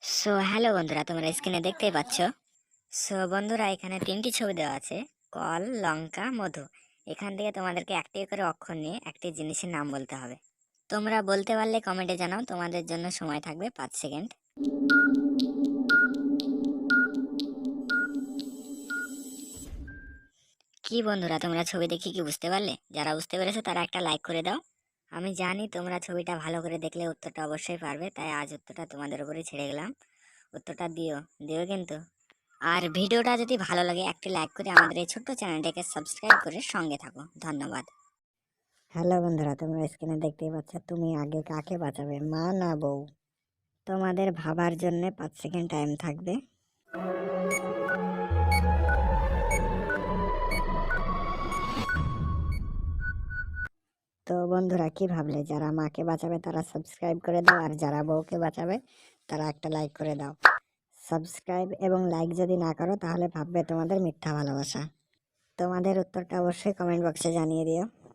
So hello বন্ধুরা, তোমরা স্ক্রিনে দেখতেই পাচ্ছ। সো বন্ধুরা, এখানে তিনটি ছবি দেওয়া আছে, কল, লঙ্কা, মধু। এখান থেকে তোমাদেরকে একটি করে অক্ষর নিয়ে একটি জিনিসের নাম বলতে হবে। তোমরা বলতে পারলে কমেন্টে জানাও, তোমাদের জন্য সময় থাকবে 5 সেকেন্ড। কি বন্ধুরা, তোমরা ছবি দেখে কি বুঝতে পারলে? যারা বুঝতে পেরেছো তারা একটা লাইক করে দাও। আমি জানি তোমরা ছবিটা ভালো করে দেখলে উত্তরটা অবশ্যই পারবে, তাই আজ উত্তরটা তোমাদের উপরে ছেড়ে গেলাম। উত্তরটা দিও দিও কিন্তু। আর ভিডিওটা যদি ভালো লাগে একটি লাইক করে আমাদের এই ছোট্ট চ্যানেলটাকে সাবস্ক্রাইব করে সঙ্গে থাকো। ধন্যবাদ। হ্যালো বন্ধুরা, তোমরা স্ক্রিনে দেখতেই পাচ্ছ, তুমি আগে কাকে বাঁচাবে, মা না বউ? তোমাদের ভাবার জন্য 5 সেকেন্ড টাইম থাকবে। তো বন্ধুরা, কি ভাবলে? যারা মাকে বাঁচাবে তারা সাবস্ক্রাইব করে দাও, আর যারা বউকে বাঁচাবে তারা একটা লাইক করে দাও। সাবস্ক্রাইব এবং লাইক যদি না করো তাহলে ভাববে তোমাদের মিথ্যা ভালোবাসা। তোমাদের উত্তরটা অবশ্যই কমেন্ট বক্সে জানিয়ে দিও।